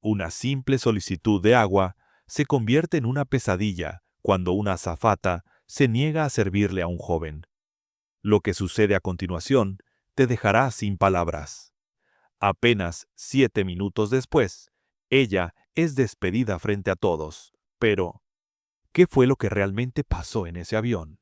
Una simple solicitud de agua se convierte en una pesadilla cuando una azafata se niega a servirle a un joven. Lo que sucede a continuación te dejará sin palabras. Apenas 7 minutos después, ella es despedida frente a todos. Pero, ¿qué fue lo que realmente pasó en ese avión?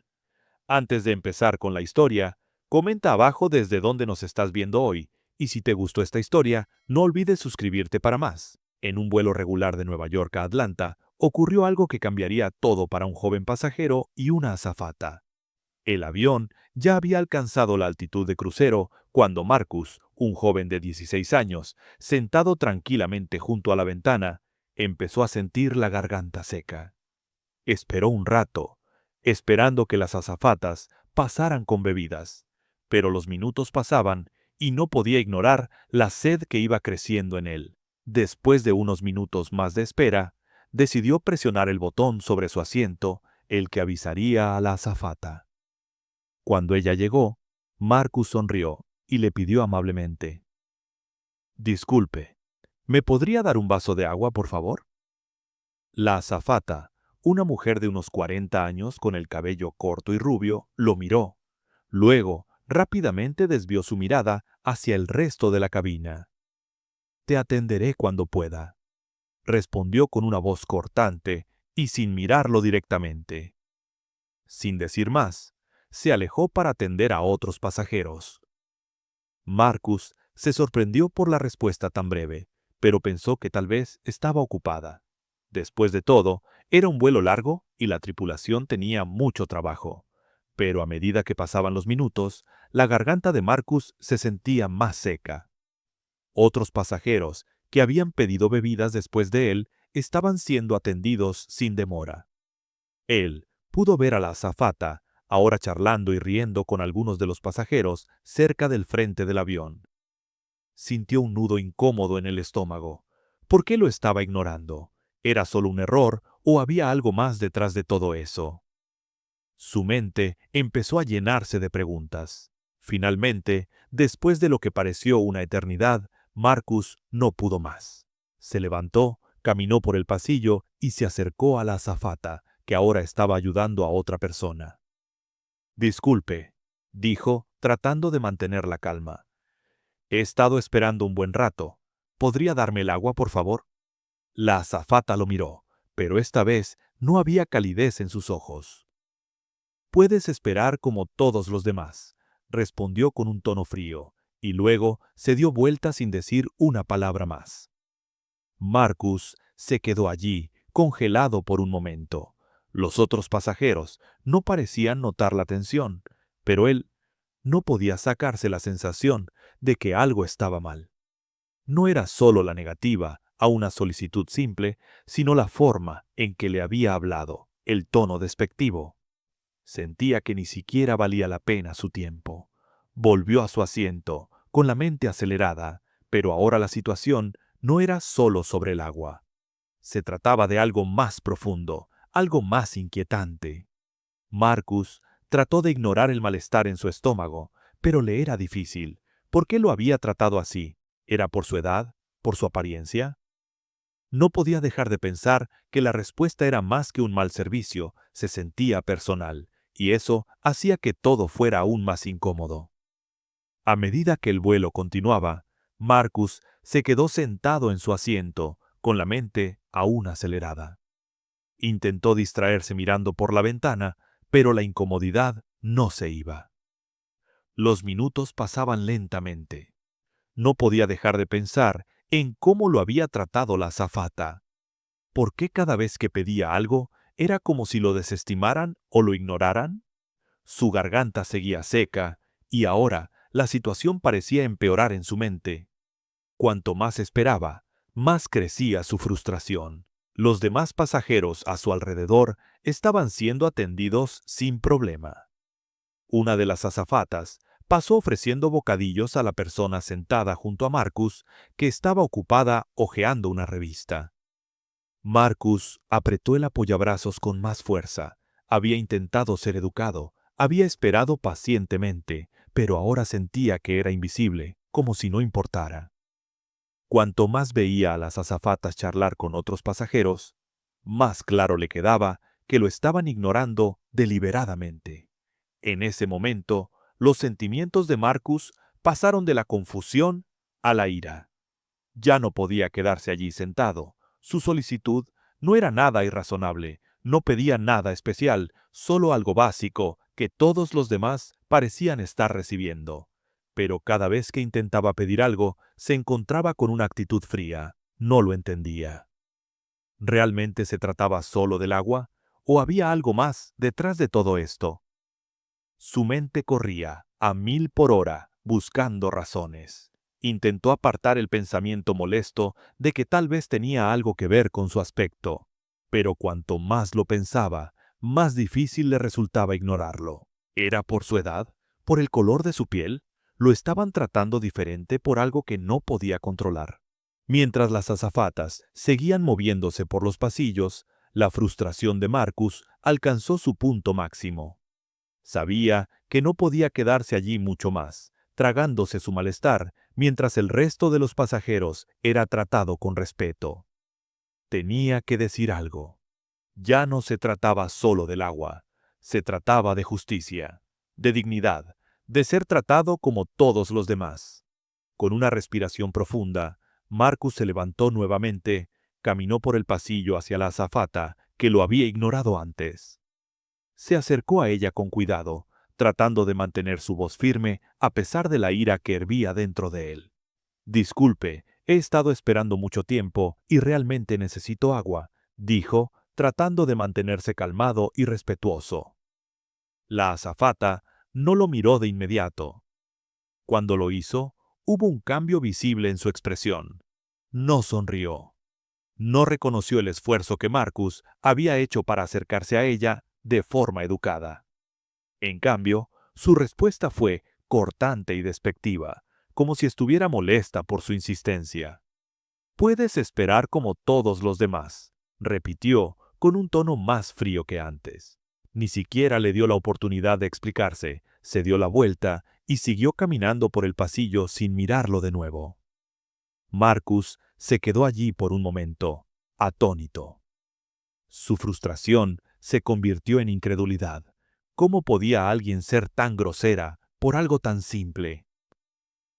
Antes de empezar con la historia, comenta abajo desde dónde nos estás viendo hoy, y si te gustó esta historia, no olvides suscribirte para más. En un vuelo regular de Nueva York a Atlanta, ocurrió algo que cambiaría todo para un joven pasajero y una azafata. El avión ya había alcanzado la altitud de crucero cuando Marcus, un joven de 16 años, sentado tranquilamente junto a la ventana, empezó a sentir la garganta seca. Esperó un rato, esperando que las azafatas pasaran con bebidas, pero los minutos pasaban y no podía ignorar la sed que iba creciendo en él. Después de unos minutos más de espera, decidió presionar el botón sobre su asiento, el que avisaría a la azafata. Cuando ella llegó, Marcus sonrió y le pidió amablemente: «Disculpe, ¿me podría dar un vaso de agua, por favor?». La azafata, una mujer de unos 40 años con el cabello corto y rubio, lo miró. Luego, rápidamente desvió su mirada hacia el resto de la cabina. «Te atenderé cuando pueda», respondió con una voz cortante y sin mirarlo directamente. Sin decir más, se alejó para atender a otros pasajeros. Marcus se sorprendió por la respuesta tan breve, pero pensó que tal vez estaba ocupada. Después de todo, era un vuelo largo y la tripulación tenía mucho trabajo. Pero a medida que pasaban los minutos, la garganta de Marcus se sentía más seca. Otros pasajeros, que habían pedido bebidas después de él, estaban siendo atendidos sin demora. Él pudo ver a la azafata, ahora charlando y riendo con algunos de los pasajeros cerca del frente del avión. Sintió un nudo incómodo en el estómago. ¿Por qué lo estaba ignorando? ¿Era solo un error o había algo más detrás de todo eso? Su mente empezó a llenarse de preguntas. Finalmente, después de lo que pareció una eternidad, Marcus no pudo más. Se levantó, caminó por el pasillo y se acercó a la azafata, que ahora estaba ayudando a otra persona. «Disculpe», dijo, tratando de mantener la calma. «He estado esperando un buen rato. ¿Podría darme el agua, por favor?». La azafata lo miró, pero esta vez no había calidez en sus ojos. «Puedes esperar como todos los demás», respondió con un tono frío, y luego se dio vuelta sin decir una palabra más. Marcus se quedó allí, congelado por un momento. Los otros pasajeros no parecían notar la tensión, pero él no podía sacarse la sensación de que algo estaba mal. No era solo la negativa a una solicitud simple, sino la forma en que le había hablado, el tono despectivo. Sentía que ni siquiera valía la pena su tiempo. Volvió a su asiento, con la mente acelerada, pero ahora la situación no era solo sobre el agua. Se trataba de algo más profundo, algo más inquietante. Marcus trató de ignorar el malestar en su estómago, pero le era difícil. ¿Por qué lo había tratado así? ¿Era por su edad? ¿Por su apariencia? No podía dejar de pensar que la respuesta era más que un mal servicio, se sentía personal, y eso hacía que todo fuera aún más incómodo. A medida que el vuelo continuaba, Marcus se quedó sentado en su asiento, con la mente aún acelerada. Intentó distraerse mirando por la ventana, pero la incomodidad no se iba. Los minutos pasaban lentamente. No podía dejar de pensar en cómo lo había tratado la azafata. ¿Por qué cada vez que pedía algo era como si lo desestimaran o lo ignoraran? Su garganta seguía seca, y ahora la situación parecía empeorar en su mente. Cuanto más esperaba, más crecía su frustración. Los demás pasajeros a su alrededor estaban siendo atendidos sin problema. Una de las azafatas pasó ofreciendo bocadillos a la persona sentada junto a Marcus, que estaba ocupada hojeando una revista. Marcus apretó el apoyabrazos con más fuerza. Había intentado ser educado, había esperado pacientemente, pero ahora sentía que era invisible, como si no importara. Cuanto más veía a las azafatas charlar con otros pasajeros, más claro le quedaba que lo estaban ignorando deliberadamente. En ese momento, los sentimientos de Marcus pasaron de la confusión a la ira. Ya no podía quedarse allí sentado. Su solicitud no era nada irrazonable, no pedía nada especial, solo algo básico que todos los demás parecían estar recibiendo. Pero cada vez que intentaba pedir algo, se encontraba con una actitud fría. No lo entendía. ¿Realmente se trataba solo del agua? ¿O había algo más detrás de todo esto? Su mente corría a 1000 por hora, buscando razones. Intentó apartar el pensamiento molesto de que tal vez tenía algo que ver con su aspecto, pero cuanto más lo pensaba, más difícil le resultaba ignorarlo. ¿Era por su edad? ¿Por el color de su piel? ¿Lo estaban tratando diferente por algo que no podía controlar? Mientras las azafatas seguían moviéndose por los pasillos, la frustración de Marcus alcanzó su punto máximo. Sabía que no podía quedarse allí mucho más, tragándose su malestar, mientras el resto de los pasajeros era tratado con respeto. Tenía que decir algo. Ya no se trataba solo del agua, se trataba de justicia, de dignidad, de ser tratado como todos los demás. Con una respiración profunda, Marcus se levantó nuevamente, caminó por el pasillo hacia la azafata, que lo había ignorado antes. Se acercó a ella con cuidado, tratando de mantener su voz firme a pesar de la ira que hervía dentro de él. «Disculpe, he estado esperando mucho tiempo y realmente necesito agua», dijo, tratando de mantenerse calmado y respetuoso. La azafata no lo miró de inmediato. Cuando lo hizo, hubo un cambio visible en su expresión. No sonrió. No reconoció el esfuerzo que Marcus había hecho para acercarse a ella de forma educada. En cambio, su respuesta fue cortante y despectiva, como si estuviera molesta por su insistencia. «Puedes esperar como todos los demás», repitió con un tono más frío que antes. Ni siquiera le dio la oportunidad de explicarse, se dio la vuelta y siguió caminando por el pasillo sin mirarlo de nuevo. Marcus se quedó allí por un momento, atónito. Su frustración se convirtió en incredulidad. ¿Cómo podía alguien ser tan grosera por algo tan simple?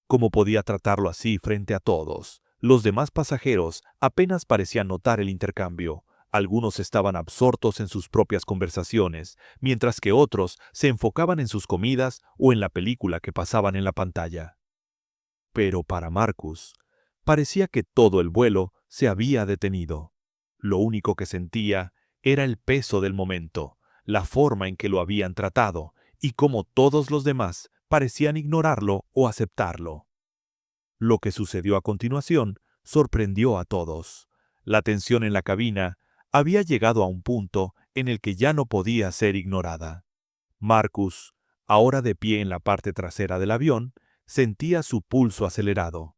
¿Cómo podía tratarlo así frente a todos? Los demás pasajeros apenas parecían notar el intercambio. Algunos estaban absortos en sus propias conversaciones, mientras que otros se enfocaban en sus comidas o en la película que pasaban en la pantalla. Pero para Marcus, parecía que todo el vuelo se había detenido. Lo único que sentía era el peso del momento, la forma en que lo habían tratado, y cómo todos los demás parecían ignorarlo o aceptarlo. Lo que sucedió a continuación sorprendió a todos. La tensión en la cabina había llegado a un punto en el que ya no podía ser ignorada. Marcus, ahora de pie en la parte trasera del avión, sentía su pulso acelerado.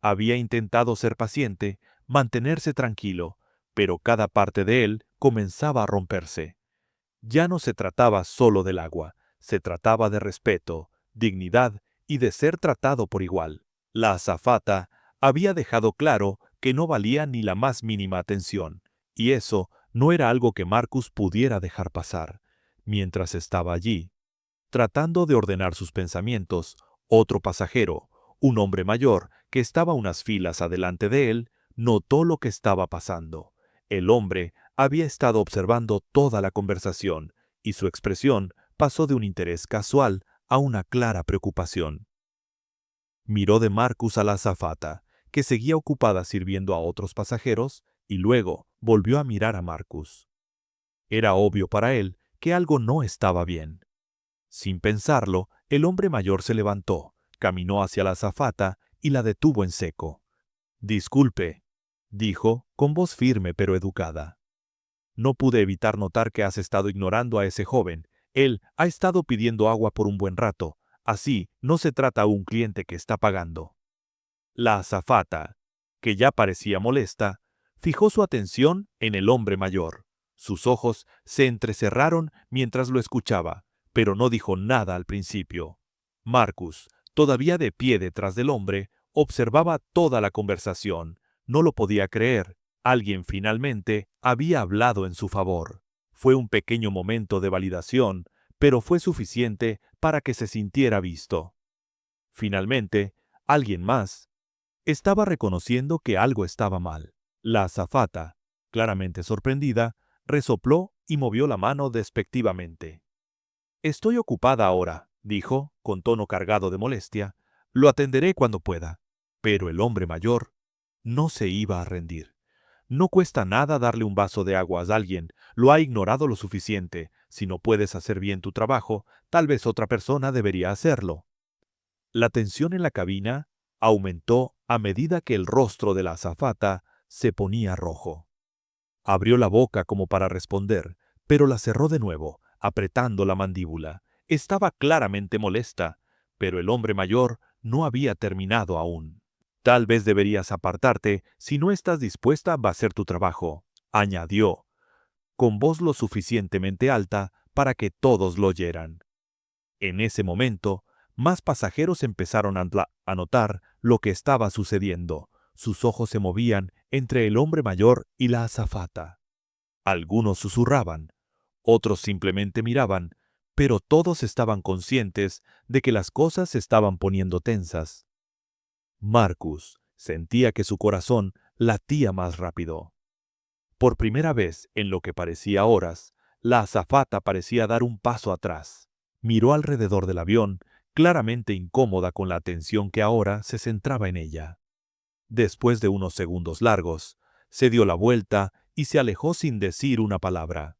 Había intentado ser paciente, mantenerse tranquilo, pero cada parte de él comenzaba a romperse. Ya no se trataba solo del agua, se trataba de respeto, dignidad y de ser tratado por igual. La azafata había dejado claro que no valía ni la más mínima atención, y eso no era algo que Marcus pudiera dejar pasar. Mientras estaba allí, tratando de ordenar sus pensamientos, otro pasajero, un hombre mayor que estaba unas filas adelante de él, notó lo que estaba pasando. El hombre había estado observando toda la conversación y su expresión pasó de un interés casual a una clara preocupación. Miró de Marcus a la azafata, que seguía ocupada sirviendo a otros pasajeros, y luego volvió a mirar a Marcus. Era obvio para él que algo no estaba bien. Sin pensarlo, el hombre mayor se levantó, caminó hacia la azafata y la detuvo en seco. «Disculpe», dijo, con voz firme pero educada. «No pude evitar notar que has estado ignorando a ese joven. Él ha estado pidiendo agua por un buen rato. Así no se trata a un cliente que está pagando». La azafata, que ya parecía molesta, fijó su atención en el hombre mayor. Sus ojos se entrecerraron mientras lo escuchaba, pero no dijo nada al principio. Marcus, todavía de pie detrás del hombre, observaba toda la conversación. No lo podía creer. Alguien finalmente había hablado en su favor. Fue un pequeño momento de validación, pero fue suficiente para que se sintiera visto. Finalmente, alguien más estaba reconociendo que algo estaba mal. La azafata, claramente sorprendida, resopló y movió la mano despectivamente. «Estoy ocupada ahora», dijo, con tono cargado de molestia. «Lo atenderé cuando pueda». Pero el hombre mayor no se iba a rendir. No cuesta nada darle un vaso de agua a alguien. Lo ha ignorado lo suficiente. Si no puedes hacer bien tu trabajo, tal vez otra persona debería hacerlo. La tensión en la cabina aumentó a medida que el rostro de la azafata se ponía rojo. Abrió la boca como para responder, pero la cerró de nuevo, apretando la mandíbula. Estaba claramente molesta, pero el hombre mayor no había terminado aún. «Tal vez deberías apartarte si no estás dispuesta a hacer tu trabajo», añadió, con voz lo suficientemente alta para que todos lo oyeran. En ese momento, más pasajeros empezaron a notar lo que estaba sucediendo. Sus ojos se movían entre el hombre mayor y la azafata. Algunos susurraban, otros simplemente miraban, pero todos estaban conscientes de que las cosas se estaban poniendo tensas. Marcus sentía que su corazón latía más rápido. Por primera vez en lo que parecía horas, la azafata parecía dar un paso atrás. Miró alrededor del avión, claramente incómoda con la atención que ahora se centraba en ella. Después de unos segundos largos, se dio la vuelta y se alejó sin decir una palabra.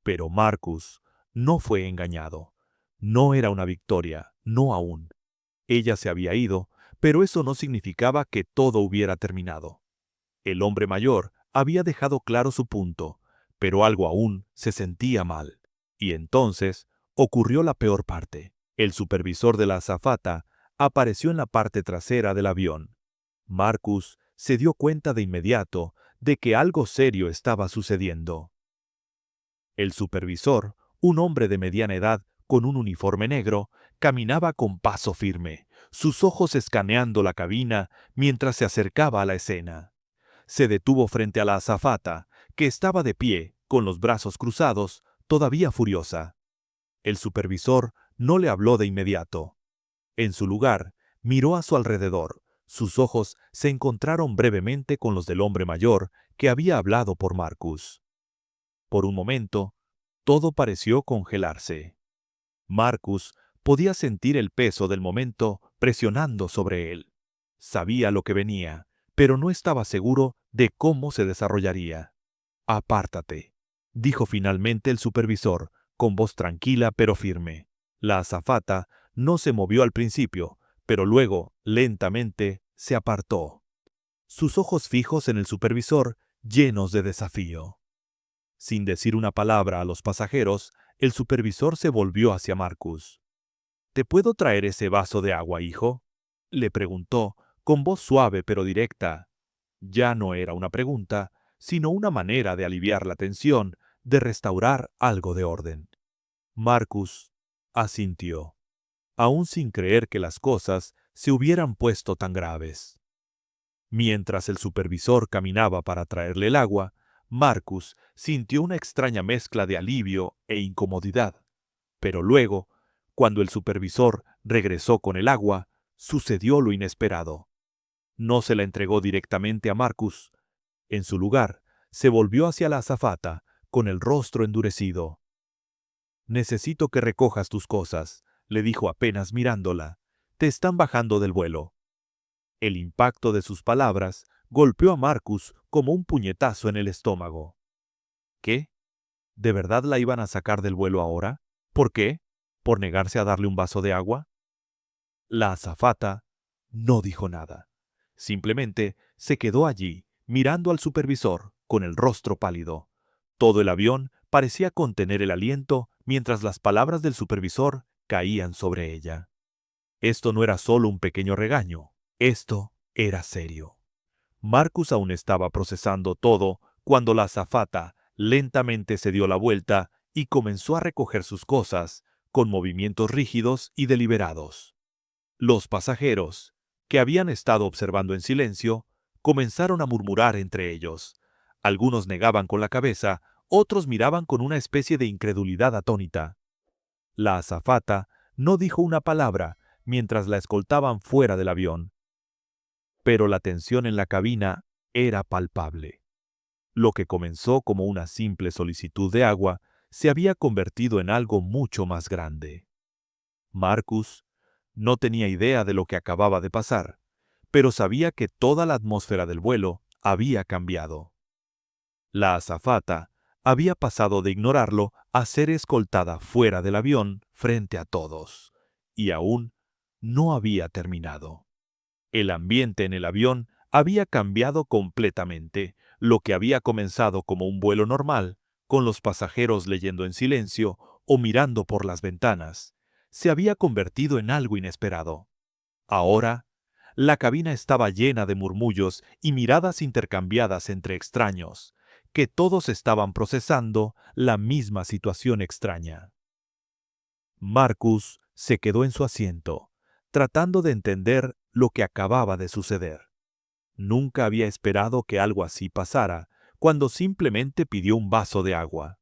Pero Marcus no fue engañado. No era una victoria, no aún. Ella se había ido, pero eso no significaba que todo hubiera terminado. El hombre mayor había dejado claro su punto, pero algo aún se sentía mal. Y entonces ocurrió la peor parte. El supervisor de la azafata apareció en la parte trasera del avión. Marcus se dio cuenta de inmediato de que algo serio estaba sucediendo. El supervisor, un hombre de mediana edad con un uniforme negro, caminaba con paso firme, sus ojos escaneando la cabina mientras se acercaba a la escena. Se detuvo frente a la azafata, que estaba de pie, con los brazos cruzados, todavía furiosa. El supervisor no le habló de inmediato. En su lugar, miró a su alrededor. Sus ojos se encontraron brevemente con los del hombre mayor que había hablado por Marcus. Por un momento, todo pareció congelarse. Marcus podía sentir el peso del momento presionando sobre él. Sabía lo que venía, pero no estaba seguro de cómo se desarrollaría. «Apártate», dijo finalmente el supervisor, con voz tranquila pero firme. La azafata no se movió al principio, pero luego, lentamente, se apartó. Sus ojos fijos en el supervisor, llenos de desafío. Sin decir una palabra a los pasajeros, el supervisor se volvió hacia Marcus. «¿Te puedo traer ese vaso de agua, hijo?», le preguntó, con voz suave pero directa. Ya no era una pregunta, sino una manera de aliviar la tensión, de restaurar algo de orden. Marcus asintió, aún sin creer que las cosas se hubieran puesto tan graves. Mientras el supervisor caminaba para traerle el agua, Marcus sintió una extraña mezcla de alivio e incomodidad. Pero luego, cuando el supervisor regresó con el agua, sucedió lo inesperado. No se la entregó directamente a Marcus. En su lugar, se volvió hacia la azafata, con el rostro endurecido. «Necesito que recojas tus cosas», le dijo apenas mirándola. «Te están bajando del vuelo». El impacto de sus palabras golpeó a Marcus como un puñetazo en el estómago. ¿Qué? ¿De verdad la iban a sacar del vuelo ahora? ¿Por qué? ¿Por negarse a darle un vaso de agua? La azafata no dijo nada. Simplemente se quedó allí, mirando al supervisor, con el rostro pálido. Todo el avión parecía contener el aliento mientras las palabras del supervisor caían sobre ella. Esto no era solo un pequeño regaño, esto era serio. Marcus aún estaba procesando todo cuando la azafata lentamente se dio la vuelta y comenzó a recoger sus cosas, con movimientos rígidos y deliberados. Los pasajeros, que habían estado observando en silencio, comenzaron a murmurar entre ellos. Algunos negaban con la cabeza, otros miraban con una especie de incredulidad atónita. La azafata no dijo una palabra mientras la escoltaban fuera del avión. Pero la tensión en la cabina era palpable. Lo que comenzó como una simple solicitud de agua se había convertido en algo mucho más grande. Marcus no tenía idea de lo que acababa de pasar, pero sabía que toda la atmósfera del vuelo había cambiado. La azafata había pasado de ignorarlo a ser escoltada fuera del avión frente a todos, y aún no había terminado. El ambiente en el avión había cambiado completamente. Lo que había comenzado como un vuelo normal, con los pasajeros leyendo en silencio o mirando por las ventanas, se había convertido en algo inesperado. Ahora, la cabina estaba llena de murmullos y miradas intercambiadas entre extraños, que todos estaban procesando la misma situación extraña. Marcus se quedó en su asiento, tratando de entender lo que acababa de suceder. Nunca había esperado que algo así pasara, cuando simplemente pidió un vaso de agua.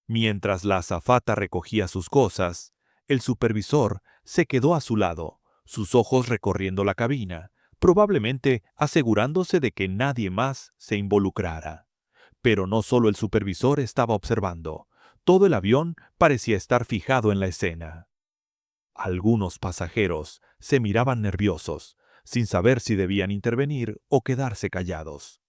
Mientras la azafata recogía sus cosas, el supervisor se quedó a su lado, sus ojos recorriendo la cabina, probablemente asegurándose de que nadie más se involucrara. Pero no solo el supervisor estaba observando, todo el avión parecía estar fijado en la escena. Algunos pasajeros se miraban nerviosos, sin saber si debían intervenir o quedarse callados.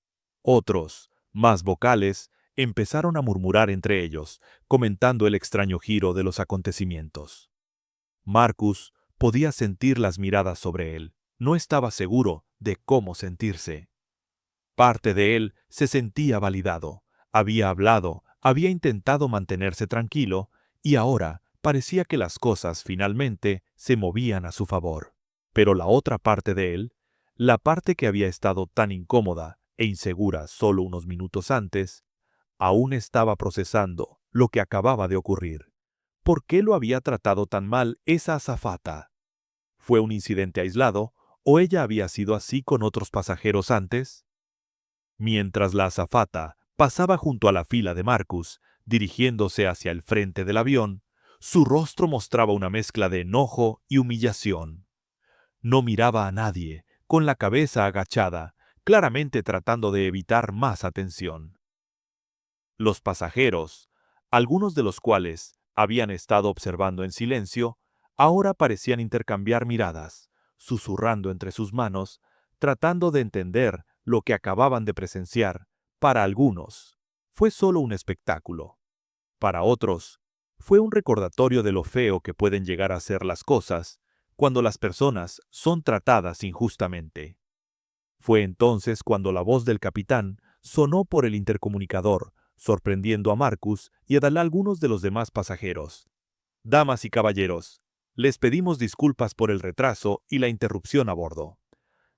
Otros, más vocales, empezaron a murmurar entre ellos, comentando el extraño giro de los acontecimientos. Marcus podía sentir las miradas sobre él. No estaba seguro de cómo sentirse. Parte de él se sentía validado. Había hablado, había intentado mantenerse tranquilo, y ahora parecía que las cosas finalmente se movían a su favor. Pero la otra parte de él, la parte que había estado tan incómoda e insegura solo unos minutos antes, aún estaba procesando lo que acababa de ocurrir. ¿Por qué lo había tratado tan mal esa azafata? ¿Fue un incidente aislado o ella había sido así con otros pasajeros antes? Mientras la azafata pasaba junto a la fila de Marcus, dirigiéndose hacia el frente del avión, su rostro mostraba una mezcla de enojo y humillación. No miraba a nadie, con la cabeza agachada, claramente tratando de evitar más atención. Los pasajeros, algunos de los cuales habían estado observando en silencio, ahora parecían intercambiar miradas, susurrando entre sus manos, tratando de entender lo que acababan de presenciar. Para algunos, fue solo un espectáculo. Para otros, fue un recordatorio de lo feo que pueden llegar a ser las cosas cuando las personas son tratadas injustamente. Fue entonces cuando la voz del capitán sonó por el intercomunicador, sorprendiendo a Marcus y a algunos de los demás pasajeros. Damas y caballeros, les pedimos disculpas por el retraso y la interrupción a bordo.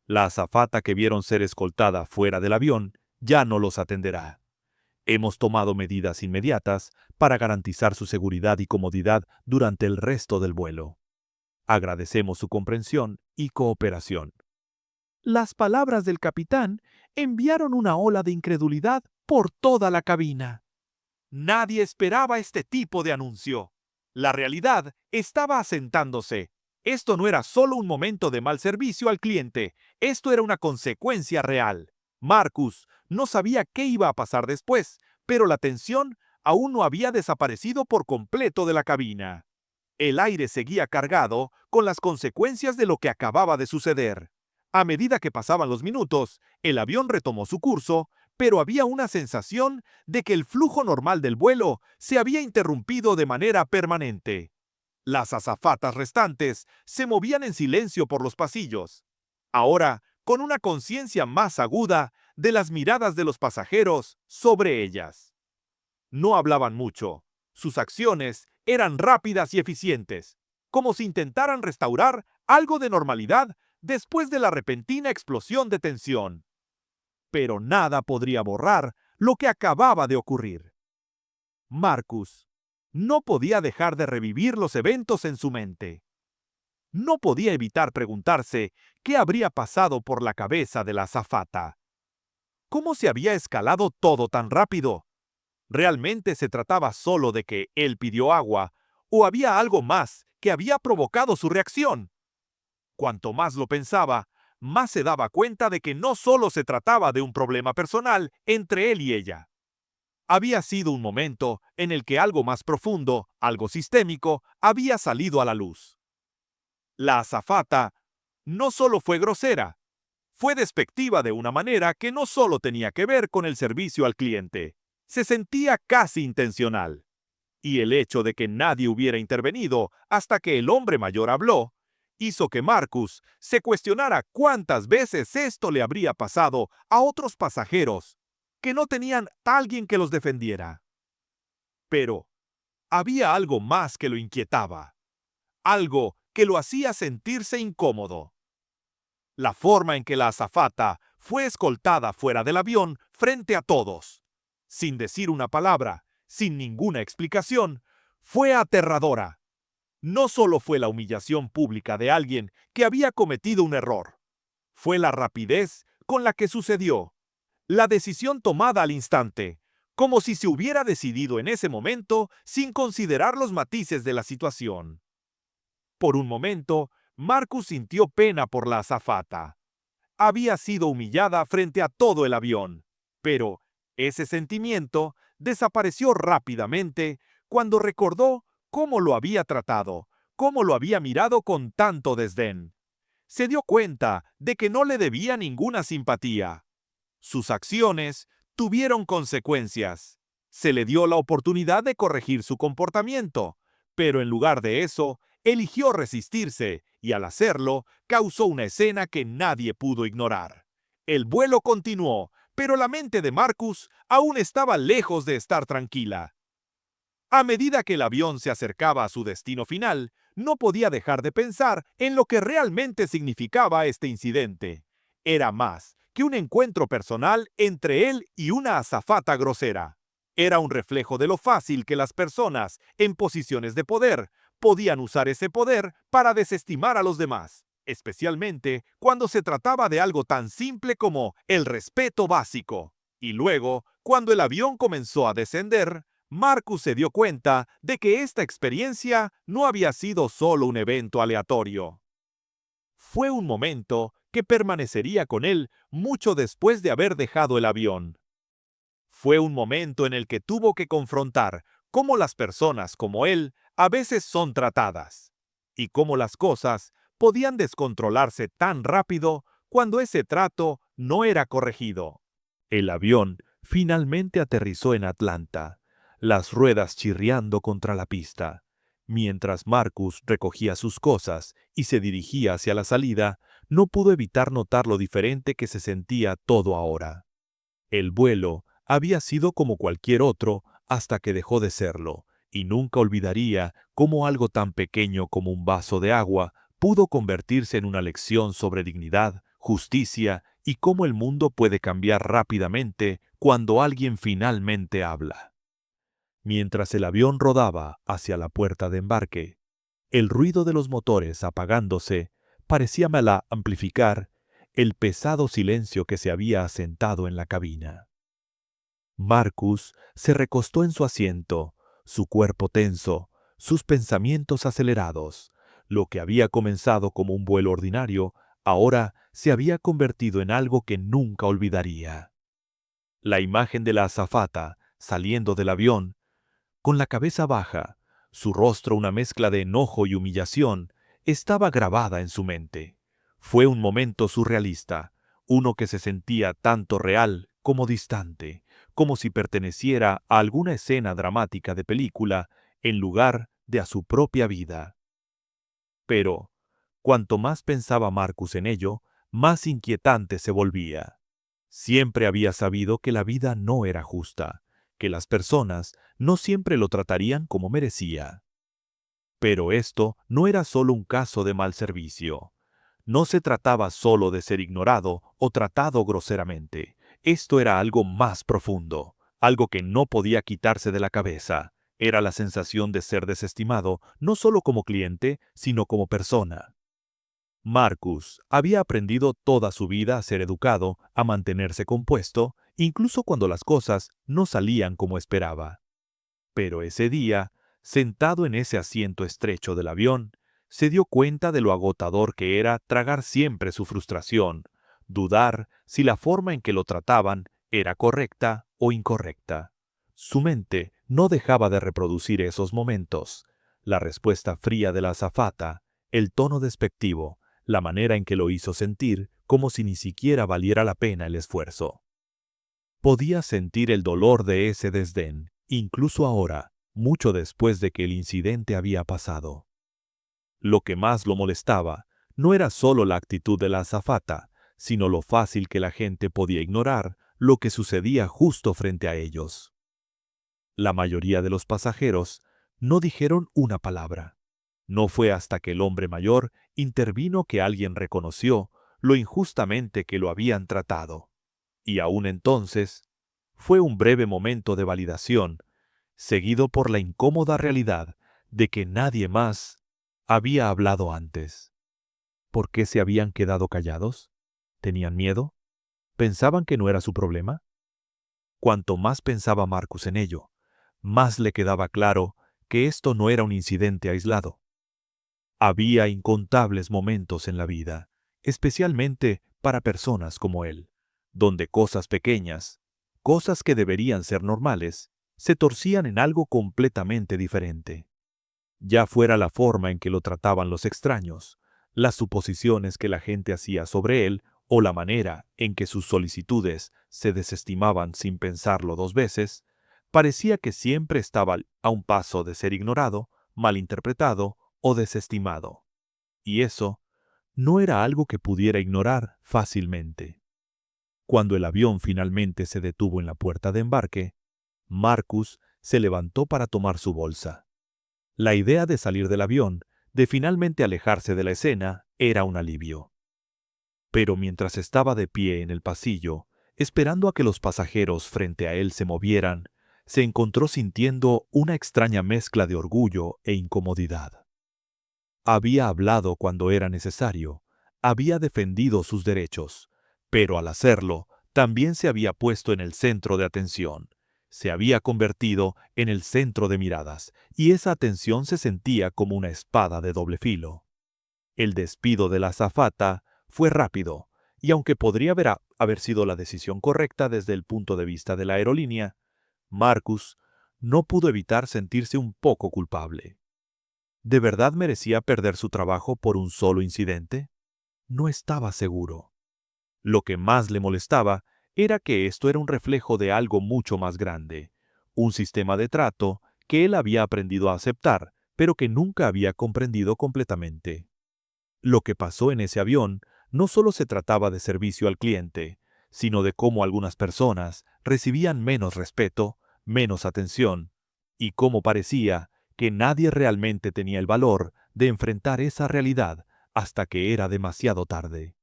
La azafata que vieron ser escoltada fuera del avión ya no los atenderá. Hemos tomado medidas inmediatas para garantizar su seguridad y comodidad durante el resto del vuelo. Agradecemos su comprensión y cooperación. Las palabras del capitán enviaron una ola de incredulidad por toda la cabina. Nadie esperaba este tipo de anuncio. La realidad estaba asentándose. Esto no era solo un momento de mal servicio al cliente, esto era una consecuencia real. Marcus no sabía qué iba a pasar después, pero la tensión aún no había desaparecido por completo de la cabina. El aire seguía cargado con las consecuencias de lo que acababa de suceder. A medida que pasaban los minutos, el avión retomó su curso, pero había una sensación de que el flujo normal del vuelo se había interrumpido de manera permanente. Las azafatas restantes se movían en silencio por los pasillos, ahora con una conciencia más aguda de las miradas de los pasajeros sobre ellas. No hablaban mucho. Sus acciones eran rápidas y eficientes, como si intentaran restaurar algo de normalidad después de la repentina explosión de tensión. Pero nada podría borrar lo que acababa de ocurrir. Marcus no podía dejar de revivir los eventos en su mente. No podía evitar preguntarse qué habría pasado por la cabeza de la azafata. ¿Cómo se había escalado todo tan rápido? ¿Realmente se trataba solo de que él pidió agua o había algo más que había provocado su reacción? Cuanto más lo pensaba, más se daba cuenta de que no solo se trataba de un problema personal entre él y ella. Había sido un momento en el que algo más profundo, algo sistémico, había salido a la luz. La azafata no solo fue grosera, fue despectiva de una manera que no solo tenía que ver con el servicio al cliente, se sentía casi intencional. Y el hecho de que nadie hubiera intervenido hasta que el hombre mayor habló, hizo que Marcus se cuestionara cuántas veces esto le habría pasado a otros pasajeros que no tenían a alguien que los defendiera. Pero había algo más que lo inquietaba, algo que lo hacía sentirse incómodo. La forma en que la azafata fue escoltada fuera del avión frente a todos, sin decir una palabra, sin ninguna explicación, fue aterradora. No solo fue la humillación pública de alguien que había cometido un error, fue la rapidez con la que sucedió, la decisión tomada al instante, como si se hubiera decidido en ese momento sin considerar los matices de la situación. Por un momento, Marcus sintió pena por la azafata. Había sido humillada frente a todo el avión, pero ese sentimiento desapareció rápidamente cuando recordó cómo lo había tratado, cómo lo había mirado con tanto desdén. Se dio cuenta de que no le debía ninguna simpatía. Sus acciones tuvieron consecuencias. Se le dio la oportunidad de corregir su comportamiento, pero en lugar de eso, eligió resistirse y al hacerlo, causó una escena que nadie pudo ignorar. El vuelo continuó, pero la mente de Marcus aún estaba lejos de estar tranquila. A medida que el avión se acercaba a su destino final, no podía dejar de pensar en lo que realmente significaba este incidente. Era más que un encuentro personal entre él y una azafata grosera. Era un reflejo de lo fácil que las personas, en posiciones de poder, podían usar ese poder para desestimar a los demás, especialmente cuando se trataba de algo tan simple como el respeto básico. Y luego, cuando el avión comenzó a descender, Marcus se dio cuenta de que esta experiencia no había sido solo un evento aleatorio. Fue un momento que permanecería con él mucho después de haber dejado el avión. Fue un momento en el que tuvo que confrontar cómo las personas como él a veces son tratadas, y cómo las cosas podían descontrolarse tan rápido cuando ese trato no era corregido. El avión finalmente aterrizó en Atlanta, las ruedas chirriando contra la pista. Mientras Marcus recogía sus cosas y se dirigía hacia la salida, no pudo evitar notar lo diferente que se sentía todo ahora. El vuelo había sido como cualquier otro hasta que dejó de serlo, y nunca olvidaría cómo algo tan pequeño como un vaso de agua pudo convertirse en una lección sobre dignidad, justicia y cómo el mundo puede cambiar rápidamente cuando alguien finalmente habla. Mientras el avión rodaba hacia la puerta de embarque, el ruido de los motores apagándose parecía amplificar el pesado silencio que se había asentado en la cabina. Marcus se recostó en su asiento, su cuerpo tenso, sus pensamientos acelerados. Lo que había comenzado como un vuelo ordinario, ahora se había convertido en algo que nunca olvidaría. La imagen de la azafata, saliendo del avión, con la cabeza baja, su rostro una mezcla de enojo y humillación, estaba grabada en su mente. Fue un momento surrealista, uno que se sentía tanto real como distante, como si perteneciera a alguna escena dramática de película en lugar de a su propia vida. Pero, cuanto más pensaba Marcus en ello, más inquietante se volvía. Siempre había sabido que la vida no era justa, que las personas no siempre lo tratarían como merecía. Pero esto no era solo un caso de mal servicio. No se trataba solo de ser ignorado o tratado groseramente. Esto era algo más profundo, algo que no podía quitarse de la cabeza. Era la sensación de ser desestimado no solo como cliente, sino como persona. Marcus había aprendido toda su vida a ser educado, a mantenerse compuesto, incluso cuando las cosas no salían como esperaba. Pero ese día, sentado en ese asiento estrecho del avión, se dio cuenta de lo agotador que era tragar siempre su frustración, dudar si la forma en que lo trataban era correcta o incorrecta. Su mente no dejaba de reproducir esos momentos, la respuesta fría de la azafata, el tono despectivo, la manera en que lo hizo sentir como si ni siquiera valiera la pena el esfuerzo. Podía sentir el dolor de ese desdén, incluso ahora, mucho después de que el incidente había pasado. Lo que más lo molestaba no era solo la actitud de la azafata, sino lo fácil que la gente podía ignorar lo que sucedía justo frente a ellos. La mayoría de los pasajeros no dijeron una palabra. No fue hasta que el hombre mayor intervino que alguien reconoció lo injustamente que lo habían tratado. Y aún entonces, fue un breve momento de validación, seguido por la incómoda realidad de que nadie más había hablado antes. ¿Por qué se habían quedado callados? ¿Tenían miedo? ¿Pensaban que no era su problema? Cuanto más pensaba Marcus en ello, más le quedaba claro que esto no era un incidente aislado. Había incontables momentos en la vida, especialmente para personas como él, donde cosas pequeñas, cosas que deberían ser normales, se torcían en algo completamente diferente. Ya fuera la forma en que lo trataban los extraños, las suposiciones que la gente hacía sobre él o la manera en que sus solicitudes se desestimaban sin pensarlo dos veces, parecía que siempre estaba a un paso de ser ignorado, malinterpretado o desestimado. Y eso no era algo que pudiera ignorar fácilmente. Cuando el avión finalmente se detuvo en la puerta de embarque, Marcus se levantó para tomar su bolsa. La idea de salir del avión, de finalmente alejarse de la escena, era un alivio. Pero mientras estaba de pie en el pasillo, esperando a que los pasajeros frente a él se movieran, se encontró sintiendo una extraña mezcla de orgullo e incomodidad. Había hablado cuando era necesario, había defendido sus derechos, pero al hacerlo, también se había puesto en el centro de atención. Se había convertido en el centro de miradas, y esa atención se sentía como una espada de doble filo. El despido de la azafata fue rápido, y aunque podría haber sido la decisión correcta desde el punto de vista de la aerolínea, Marcus no pudo evitar sentirse un poco culpable. ¿De verdad merecía perder su trabajo por un solo incidente? No estaba seguro. Lo que más le molestaba era que esto era un reflejo de algo mucho más grande, un sistema de trato que él había aprendido a aceptar, pero que nunca había comprendido completamente. Lo que pasó en ese avión no solo se trataba de servicio al cliente, sino de cómo algunas personas recibían menos respeto, menos atención, y cómo parecía que nadie realmente tenía el valor de enfrentar esa realidad hasta que era demasiado tarde.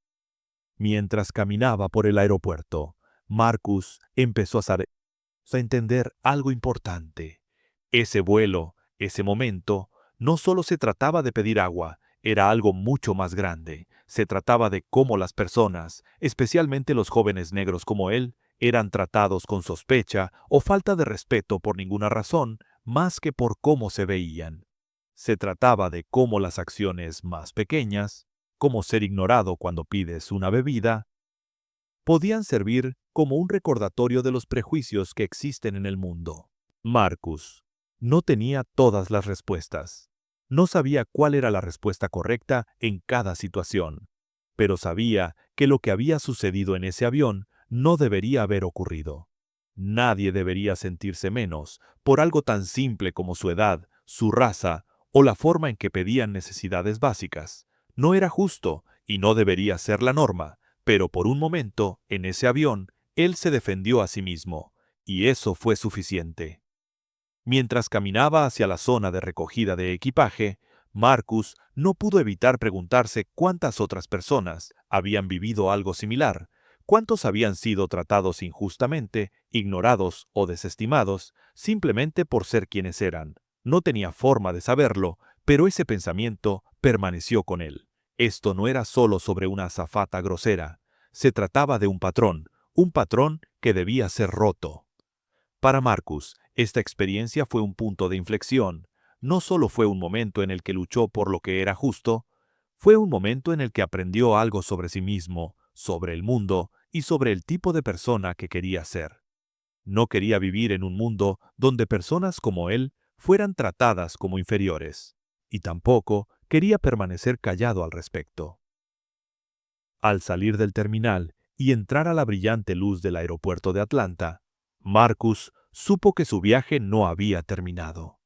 Mientras caminaba por el aeropuerto, Marcus empezó a entender algo importante. Ese vuelo, ese momento, no solo se trataba de pedir agua, era algo mucho más grande. Se trataba de cómo las personas, especialmente los jóvenes negros como él, eran tratados con sospecha o falta de respeto por ninguna razón, más que por cómo se veían. Se trataba de cómo las acciones más pequeñas, como ser ignorado cuando pides una bebida, podían servir como un recordatorio de los prejuicios que existen en el mundo. Marcus no tenía todas las respuestas. No sabía cuál era la respuesta correcta en cada situación, pero sabía que lo que había sucedido en ese avión no debería haber ocurrido. Nadie debería sentirse menos por algo tan simple como su edad, su raza o la forma en que pedían necesidades básicas. No era justo y no debería ser la norma, pero por un momento, en ese avión, él se defendió a sí mismo, y eso fue suficiente. Mientras caminaba hacia la zona de recogida de equipaje, Marcus no pudo evitar preguntarse cuántas otras personas habían vivido algo similar, cuántos habían sido tratados injustamente, ignorados o desestimados, simplemente por ser quienes eran. No tenía forma de saberlo, pero ese pensamiento permaneció con él. Esto no era solo sobre una azafata grosera, se trataba de un patrón que debía ser roto. Para Marcus, esta experiencia fue un punto de inflexión. No solo fue un momento en el que luchó por lo que era justo, fue un momento en el que aprendió algo sobre sí mismo, sobre el mundo y sobre el tipo de persona que quería ser. No quería vivir en un mundo donde personas como él fueran tratadas como inferiores, y tampoco quería permanecer callado al respecto. Al salir del terminal y entrar a la brillante luz del aeropuerto de Atlanta, Marcus supo que su viaje no había terminado.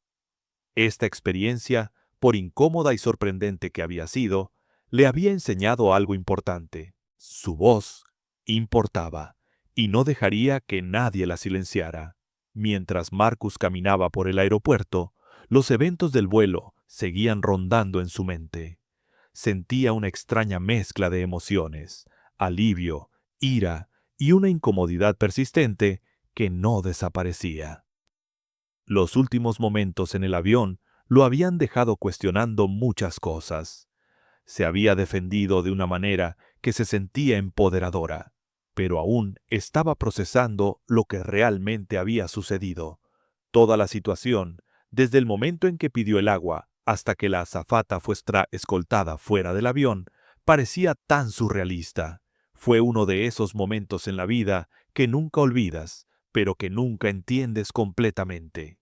Esta experiencia, por incómoda y sorprendente que había sido, le había enseñado algo importante. Su voz importaba, y no dejaría que nadie la silenciara. Mientras Marcus caminaba por el aeropuerto, los eventos del vuelo seguían rondando en su mente. Sentía una extraña mezcla de emociones, alivio, ira y una incomodidad persistente que no desaparecía. Los últimos momentos en el avión lo habían dejado cuestionando muchas cosas. Se había defendido de una manera que se sentía empoderadora, pero aún estaba procesando lo que realmente había sucedido. Toda la situación, desde el momento en que pidió el agua hasta que la azafata fue escoltada fuera del avión, parecía tan surrealista. Fue uno de esos momentos en la vida que nunca olvidas, pero que nunca entiendes completamente.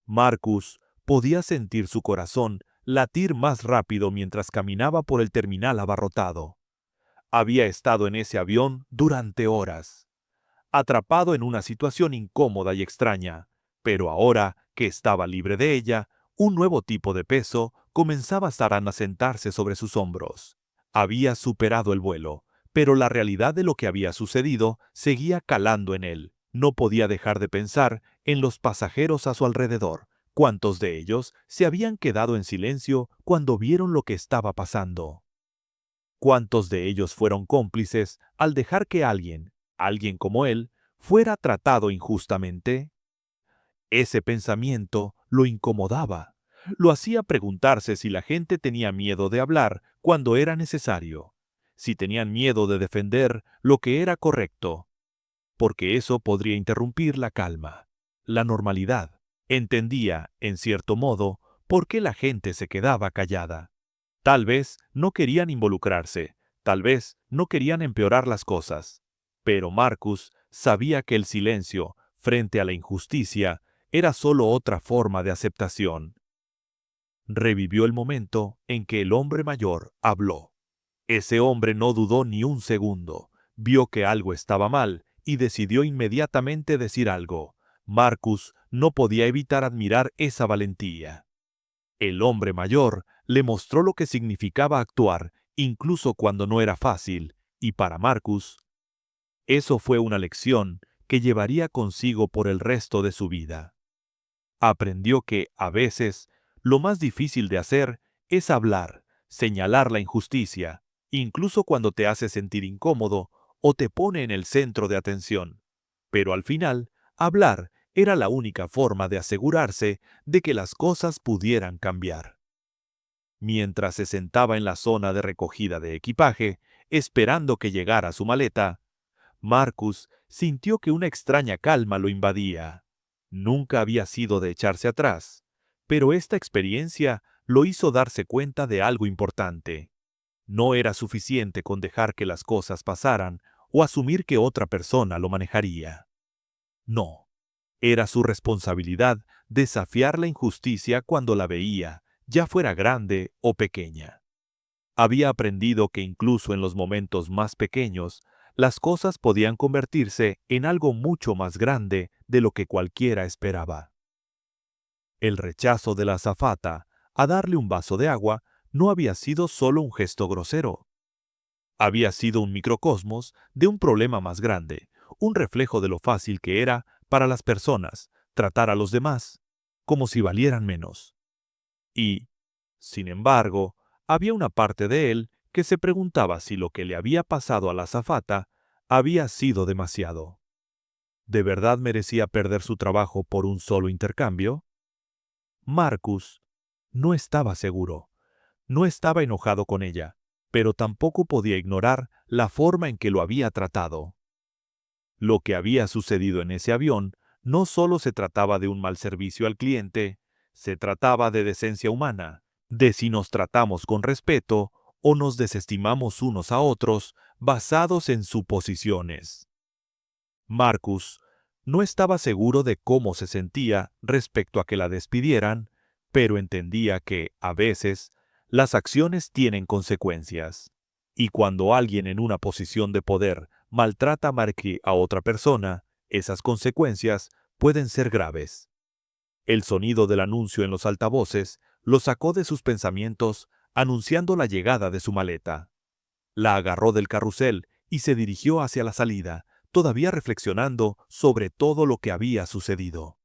Marcus podía sentir su corazón latir más rápido mientras caminaba por el terminal abarrotado. Había estado en ese avión durante horas, atrapado en una situación incómoda y extraña, pero ahora que estaba libre de ella, un nuevo tipo de peso comenzaba a sentarse sobre sus hombros. Había superado el vuelo, pero la realidad de lo que había sucedido seguía calando en él. No podía dejar de pensar en los pasajeros a su alrededor. ¿Cuántos de ellos se habían quedado en silencio cuando vieron lo que estaba pasando? ¿Cuántos de ellos fueron cómplices al dejar que alguien como él, fuera tratado injustamente? Ese pensamiento lo incomodaba. Lo hacía preguntarse si la gente tenía miedo de hablar cuando era necesario, si tenían miedo de defender lo que era correcto, porque eso podría interrumpir la calma, la normalidad. Entendía, en cierto modo, por qué la gente se quedaba callada. Tal vez no querían involucrarse, tal vez no querían empeorar las cosas. Pero Marcus sabía que el silencio, frente a la injusticia, era solo otra forma de aceptación. Revivió el momento en que el hombre mayor habló. Ese hombre no dudó ni un segundo, vio que algo estaba mal y decidió inmediatamente decir algo. Marcus no podía evitar admirar esa valentía. El hombre mayor le mostró lo que significaba actuar, incluso cuando no era fácil, y para Marcus, eso fue una lección que llevaría consigo por el resto de su vida. Aprendió que, a veces, lo más difícil de hacer es hablar, señalar la injusticia, incluso cuando te hace sentir incómodo o te pone en el centro de atención. Pero al final, hablar era la única forma de asegurarse de que las cosas pudieran cambiar. Mientras se sentaba en la zona de recogida de equipaje, esperando que llegara su maleta, Marcus sintió que una extraña calma lo invadía. Nunca había sido de echarse atrás, pero esta experiencia lo hizo darse cuenta de algo importante. No era suficiente con dejar que las cosas pasaran o asumir que otra persona lo manejaría. No, era su responsabilidad desafiar la injusticia cuando la veía, ya fuera grande o pequeña. Había aprendido que incluso en los momentos más pequeños, las cosas podían convertirse en algo mucho más grande de lo que cualquiera esperaba. El rechazo de la azafata a darle un vaso de agua no había sido solo un gesto grosero. Había sido un microcosmos de un problema más grande, un reflejo de lo fácil que era para las personas tratar a los demás como si valieran menos. Y, sin embargo, había una parte de él que se preguntaba si lo que le había pasado a la azafata había sido demasiado. ¿De verdad merecía perder su trabajo por un solo intercambio? Marcus no estaba seguro. No estaba enojado con ella, pero tampoco podía ignorar la forma en que lo había tratado. Lo que había sucedido en ese avión no solo se trataba de un mal servicio al cliente, se trataba de decencia humana, de si nos tratamos con respeto o nos desestimamos unos a otros basados en suposiciones. Marcus no estaba seguro de cómo se sentía respecto a que la despidieran, pero entendía que, a veces, las acciones tienen consecuencias. Y cuando alguien en una posición de poder maltrata a otra persona, esas consecuencias pueden ser graves. El sonido del anuncio en los altavoces lo sacó de sus pensamientos, anunciando la llegada de su maleta. La agarró del carrusel y se dirigió hacia la salida, todavía reflexionando sobre todo lo que había sucedido.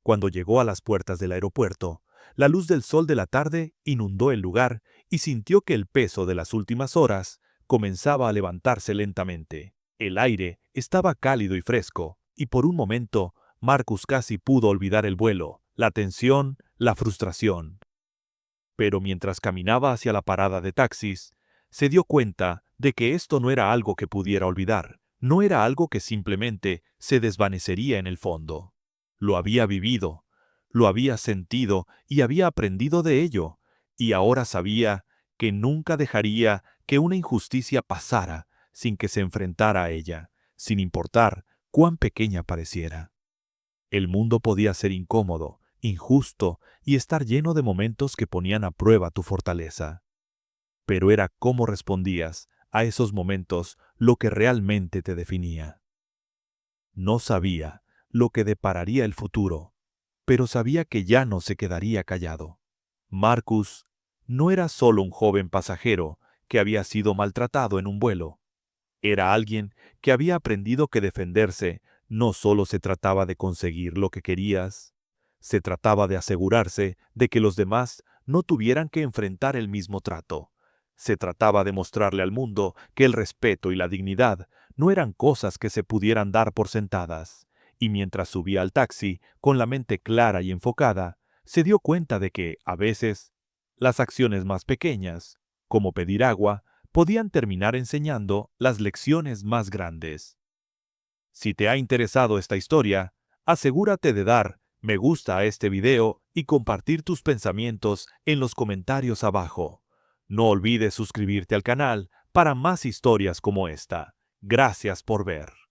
Cuando llegó a las puertas del aeropuerto, la luz del sol de la tarde inundó el lugar y sintió que el peso de las últimas horas comenzaba a levantarse lentamente. El aire estaba cálido y fresco, y por un momento Marcus casi pudo olvidar el vuelo, la tensión, la frustración. Pero mientras caminaba hacia la parada de taxis, se dio cuenta de que esto no era algo que pudiera olvidar, no era algo que simplemente se desvanecería en el fondo. Lo había vivido, lo había sentido y había aprendido de ello, y ahora sabía que nunca dejaría que una injusticia pasara sin que se enfrentara a ella, sin importar cuán pequeña pareciera. El mundo podía ser incómodo, injusto y estar lleno de momentos que ponían a prueba tu fortaleza. Pero era cómo respondías a esos momentos lo que realmente te definía. No sabía lo que depararía el futuro, pero sabía que ya no se quedaría callado. Marcus no era solo un joven pasajero que había sido maltratado en un vuelo. Era alguien que había aprendido que defenderse no solo se trataba de conseguir lo que querías, se trataba de asegurarse de que los demás no tuvieran que enfrentar el mismo trato. Se trataba de mostrarle al mundo que el respeto y la dignidad no eran cosas que se pudieran dar por sentadas. Y mientras subía al taxi, con la mente clara y enfocada, se dio cuenta de que, a veces, las acciones más pequeñas, como pedir agua, podían terminar enseñando las lecciones más grandes. Si te ha interesado esta historia, asegúrate de dar me gusta a este video y compartir tus pensamientos en los comentarios abajo. No olvides suscribirte al canal para más historias como esta. Gracias por ver.